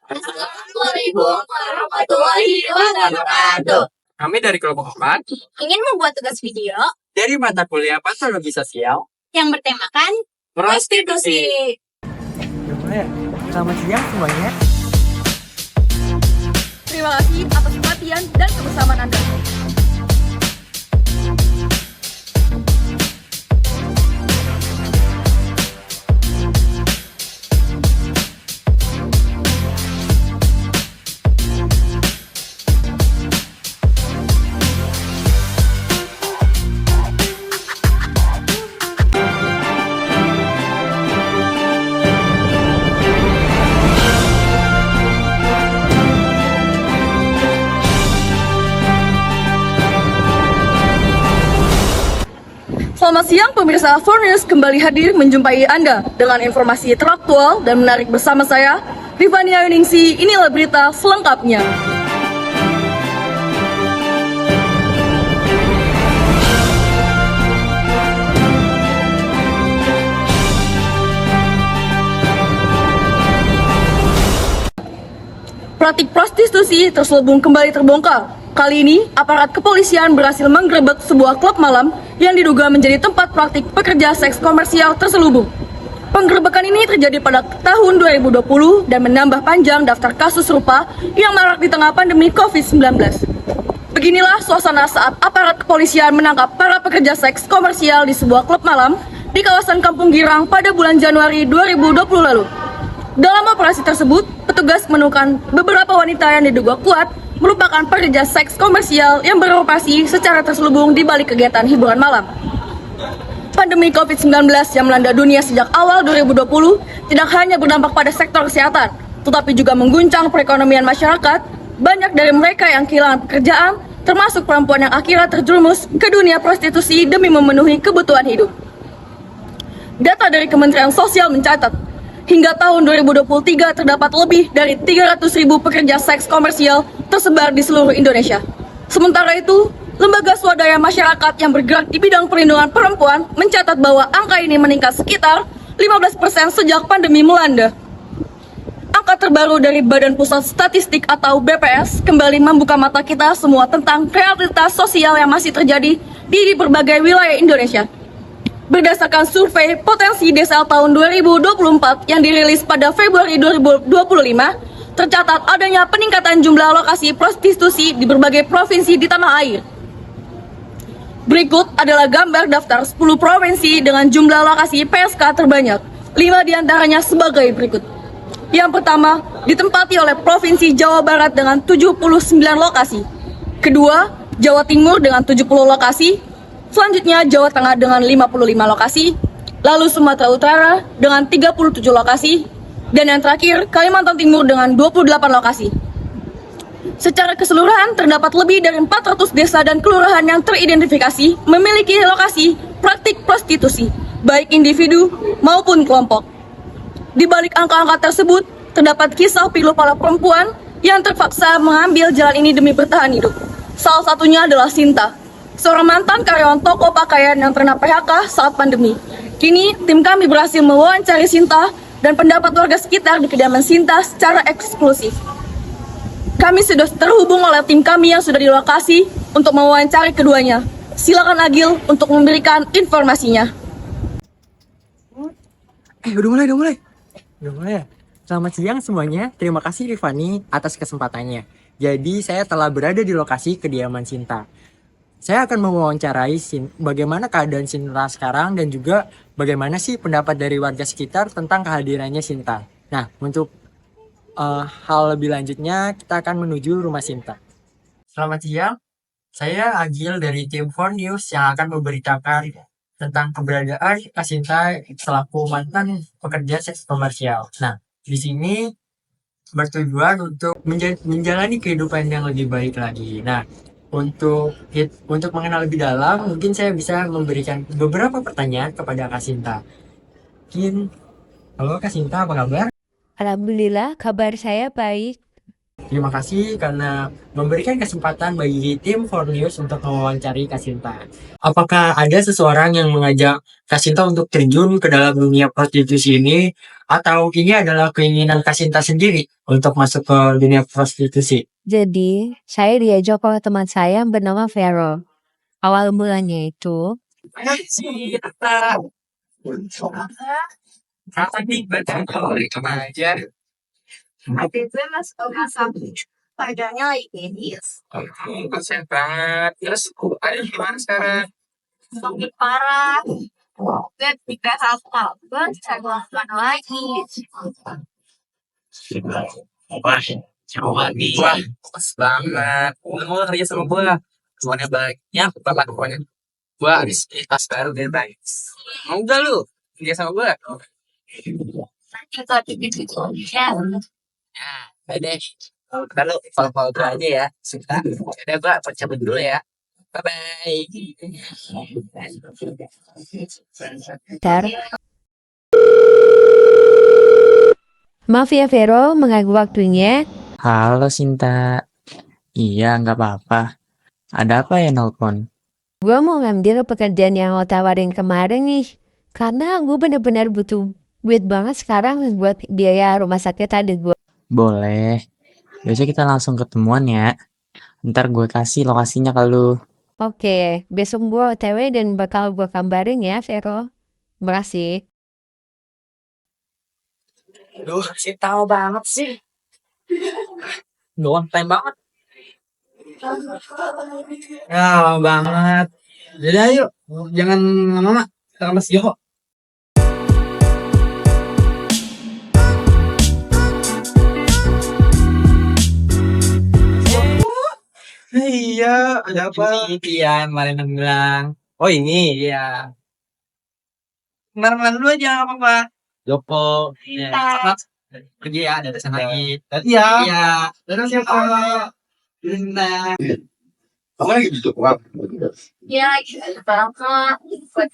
Assalamualaikum warahmatullahi wabarakatuh. Kami dari kelompok 4 Ingin membuat tugas video dari mata kuliah Patologi Sosial yang bertemakan Prostitusi. Selamat siang semuanya. Terima kasih atas perhatian dan kebersamaan Anda. Selamat siang pemirsa 4News kembali hadir menjumpai Anda dengan informasi teraktual dan menarik bersama saya, Rifani Ayuningsi. Inilah berita selengkapnya. Praktik prostitusi terselubung kembali terbongkar. Kali ini, aparat kepolisian berhasil menggerebek sebuah klub malam yang diduga menjadi tempat praktik pekerja seks komersial terselubung. Penggerebekan ini terjadi pada tahun 2020 dan menambah panjang daftar kasus serupa yang marak di tengah pandemi COVID-19. Beginilah suasana saat aparat kepolisian menangkap para pekerja seks komersial di sebuah klub malam di kawasan Kampung Girang pada bulan Januari 2020 lalu. Dalam operasi tersebut, petugas menemukan beberapa wanita yang diduga kuat merupakan pekerja seks komersial yang beroperasi secara terselubung di balik kegiatan hiburan malam. Pandemi COVID-19 yang melanda dunia sejak awal 2020 tidak hanya berdampak pada sektor kesehatan, tetapi juga mengguncang perekonomian masyarakat. Banyak dari mereka yang kehilangan pekerjaan, termasuk perempuan yang akhirnya terjerumus ke dunia prostitusi demi memenuhi kebutuhan hidup. Data dari Kementerian Sosial mencatat, hingga tahun 2023 terdapat lebih dari 300.000 pekerja seks komersial tersebar di seluruh Indonesia. Sementara itu, lembaga swadaya masyarakat yang bergerak di bidang perlindungan perempuan mencatat bahwa angka ini meningkat sekitar 15% sejak pandemi melanda. Angka terbaru dari Badan Pusat Statistik atau BPS kembali membuka mata kita semua tentang realitas sosial yang masih terjadi di berbagai wilayah Indonesia. Berdasarkan survei potensi desa tahun 2024 yang dirilis pada Februari 2025, tercatat adanya peningkatan jumlah lokasi prostitusi di berbagai provinsi di tanah air. Berikut adalah gambar daftar 10 provinsi dengan jumlah lokasi PSK terbanyak. 5 diantaranya sebagai berikut. Yang pertama, ditempati oleh Provinsi Jawa Barat dengan 79 lokasi. Kedua, Jawa Timur dengan 70 lokasi. Selanjutnya Jawa Tengah dengan 55 lokasi, lalu Sumatera Utara dengan 37 lokasi, dan yang terakhir Kalimantan Timur dengan 28 lokasi. Secara keseluruhan terdapat lebih dari 400 desa dan kelurahan yang teridentifikasi memiliki lokasi praktik prostitusi, baik individu maupun kelompok. Di balik angka-angka tersebut, terdapat kisah pilu para perempuan yang terpaksa mengambil jalan ini demi bertahan hidup. Salah satunya adalah Sinta, seorang mantan karyawan toko pakaian yang terkena PHK saat pandemi. Kini, tim kami berhasil mewawancari Sinta dan pendapat warga sekitar di kediaman Sinta secara eksklusif. Kami sudah terhubung oleh tim kami yang sudah di lokasi untuk mewawancari keduanya. Silakan Agil untuk memberikan informasinya. Udah mulai ya? Selamat siang semuanya. Terima kasih Rifani atas kesempatannya. Jadi saya telah berada di lokasi kediaman Sinta. Saya akan mewawancarai bagaimana keadaan Sinta sekarang dan juga bagaimana sih pendapat dari warga sekitar tentang kehadirannya Sinta. Nah, untuk hal lebih lanjutnya kita akan menuju rumah Sinta. Selamat siang, saya Agil dari tim 4News yang akan memberitakan tentang keberadaan Sinta selaku mantan pekerja seks komersial. Nah, di sini bertujuan untuk menjalani kehidupan yang lebih baik lagi. Nah, untuk mengenal lebih dalam, mungkin saya bisa memberikan beberapa pertanyaan kepada Kak Sinta. Halo Kak Sinta, apa kabar? Alhamdulillah, kabar saya baik. Terima kasih karena memberikan kesempatan bagi tim For News untuk mewawancari Kasinta. Apakah ada seseorang yang mengajak Kasinta untuk terjun ke dalam dunia prostitusi ini, atau ini adalah keinginan Kasinta sendiri untuk masuk ke dunia prostitusi? Jadi, saya diajak oleh teman saya yang bernama Vero. Awal mulanya itu, Cinta. Kata nih baca itu aja. Tapi gue masuk rumah sakit. Padahal lagi medis. Kasian banget. Terus ayo gimana sekarang? Sakit parah. Gue pikir satu kabel, saya lakukan lagi. Wah, coba nih. Wah, pas banget. Lu mau kerja sama gue. Semuanya baiknya, bapak pokoknya. Gue habis tas baru dan baik. Mau gak lu kerja sama gue? Kita bikin ya. Ya, deh. Udah lu follow gue aja ya. Suka. Udah gue cabut dulu ya. Bye-bye. Bentar. Maaf ya Vero, mengganggu waktunya. Halo Sinta. Iya, nggak apa-apa. Ada apa ya nelpon? Gue mau ngambil pekerjaan yang lo tawarin kemarin nih. Karena gue bener-bener butuh duit banget sekarang buat biaya rumah sakit adik gue. Boleh. Besok kita langsung ketemuan ya. Ntar gue kasih lokasinya ke lu. Oke, besok gue OTW dan bakal gue kabarin ya Vero. Makasih. Duh, si tahu banget sih. Doang time banget. Ya, banget. Jadi ayo, jangan lama-lama. Kita Mas Joko. Iya, ada apa? Ini Tian, kemarin yang bilang. Oh ini, iya. Kemarin dulu aja, nggak apa-apa. Joko. Iya. Selamat pergi ya, ada sana lagi. Iya. Iya. Terus siapa? Linda. Kamu lagi di Joko? Ya, banget. Buat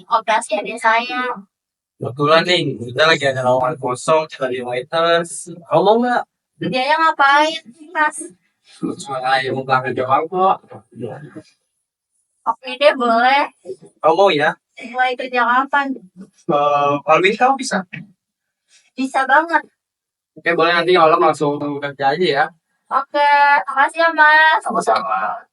operasi adik saya. Kebetulan nih, kita lagi ada lowongan kosong, kita di waiters. Kamu mau nggak? Dia ngapain, Mas? Cuma kayak mau berangkat Joko kok. Oke deh, boleh. Kamu mau ya? Mulai kerja kapan? Kalau ini kamu bisa. Bisa banget. Oke, boleh nanti malam langsung kerja aja ya. Oke, makasih ya, Mas. Sama-sama.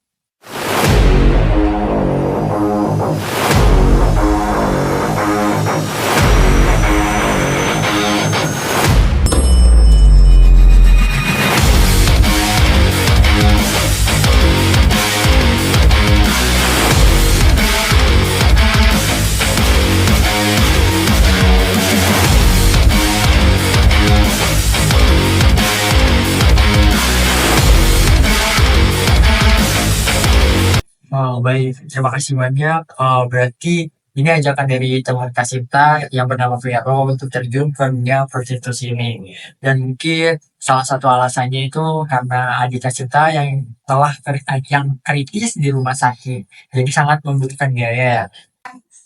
Oh, baik. Terima kasih banyak. Berarti ini ajakan dari teman Kasinta yang bernama Vero untuk terjun ke dunia prostitusi ini. Dan mungkin salah satu alasannya itu karena adik Kasinta yang yang kritis di rumah sakit. Jadi sangat membutuhkan biaya.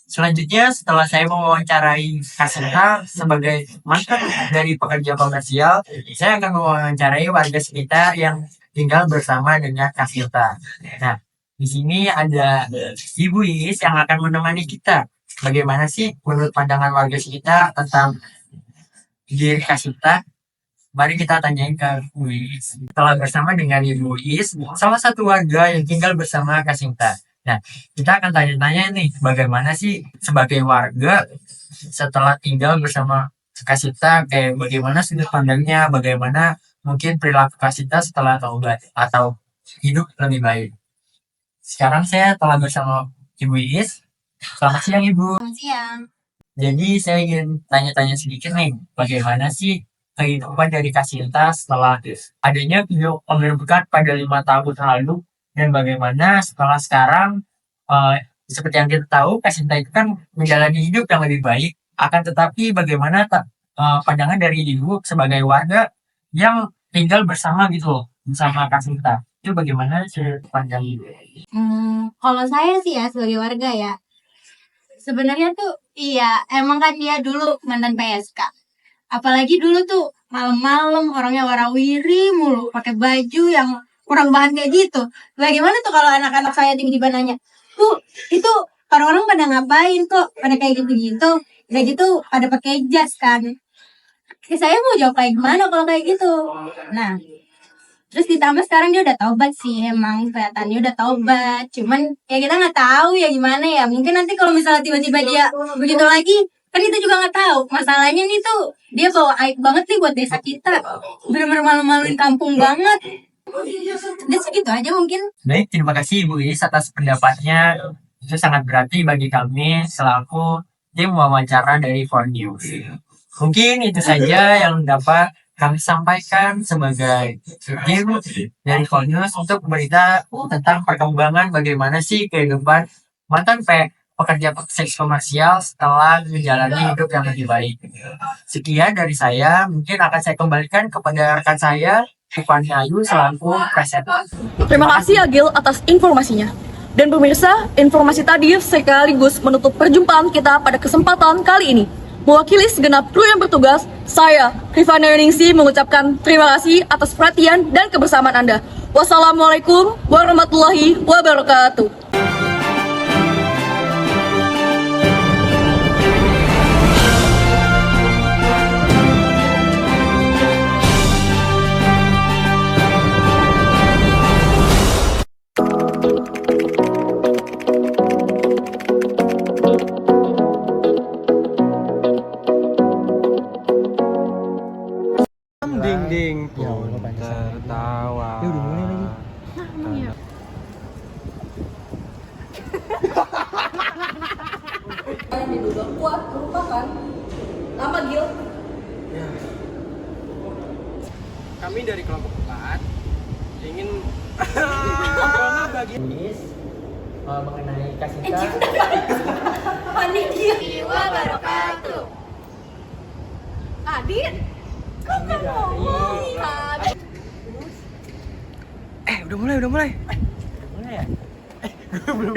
Selanjutnya, setelah saya mewawancarai Kasinta sebagai mantan dari pekerja komersial, saya akan mewawancarai warga sekitar yang tinggal bersama dengan Kasinta. Nah, di sini ada Ibu Is yang akan menemani kita. Bagaimana sih menurut pandangan warga sekitar tentang diri Kasinta? Mari kita tanyain ke Ibu Is. Setelah bersama dengan Ibu Is, salah satu warga yang tinggal bersama Kasinta. Nah, kita akan tanya-tanya nih, bagaimana sih sebagai warga setelah tinggal bersama Kasinta, kayak bagaimana sudut pandangnya, bagaimana mungkin perilaku Kasinta setelah taubat atau hidup lebih baik. Sekarang saya telah bersama Ibu Is. Selamat siang Ibu. Selamat siang. Jadi saya ingin tanya-tanya sedikit nih, bagaimana sih kehidupan dari Kasinta setelah adanya video penggerbekan pada 5 tahun lalu, dan bagaimana setelah sekarang, seperti yang kita tahu, Kasinta itu kan menjalani hidup yang lebih baik. Akan tetapi bagaimana pandangan dari Ibu sebagai warga yang tinggal bersama gitu loh, bersama Kasinta. Itu bagaimana sudut pandang Ibu? Kalau saya sih ya sebagai warga ya, sebenarnya tuh iya emang kan dia dulu mantan PSK. Apalagi dulu tuh malam-malam orangnya warawiri mulu, pakai baju yang kurang bahan kayak gitu. Bagaimana tuh kalau anak-anak saya tiba-tiba nanya, tuh itu orang-orang pada ngapain kok pada kayak gitu-gitu? Udah gitu pada pakai jas kan. Saya mau jawab kayak gimana kalau kayak gitu? Nah, terus ditambah sekarang dia udah taubat sih, emang kelihatannya udah taubat. Cuman ya kita nggak tahu ya gimana ya. Mungkin nanti kalau misalnya tiba-tiba dia begitu lagi, kan kita juga nggak tahu. Masalahnya nih tuh dia bawa aib banget nih buat desa kita. Bener-bener malu-maluin kampung banget. Udah segitu aja mungkin. Baik, terima kasih Ibu Is atas pendapatnya. Itu sangat berarti bagi kami selaku tim wawancara dari Phone News. Mungkin itu saja yang dapat kami sampaikan sebagai tim dari Phone News untuk berita tentang perkembangan bagaimana sih kehidupan mantan pekerja seks komersial setelah menjalani hidup yang lebih baik. Sekian dari saya, mungkin akan saya kembalikan kepada rekan saya, Tiffany Ayu selaku presenter. Terima kasih Agil atas informasinya. Dan pemirsa, informasi tadi sekaligus menutup perjumpaan kita pada kesempatan kali ini. Mewakili segenap kru yang bertugas, saya, Rifana Yoningsi, mengucapkan terima kasih atas perhatian dan kebersamaan Anda. Wassalamualaikum warahmatullahi wabarakatuh. Ding pun tertawa. Udah mulai lagi. Yang diduga kuat merupakan nama Gil. Kami dari kelompok 4 ingin Mengenai Kasita. Wabarakatuh. Adit, kok nggak ngomong? udah mulai. Boleh ya? Belum.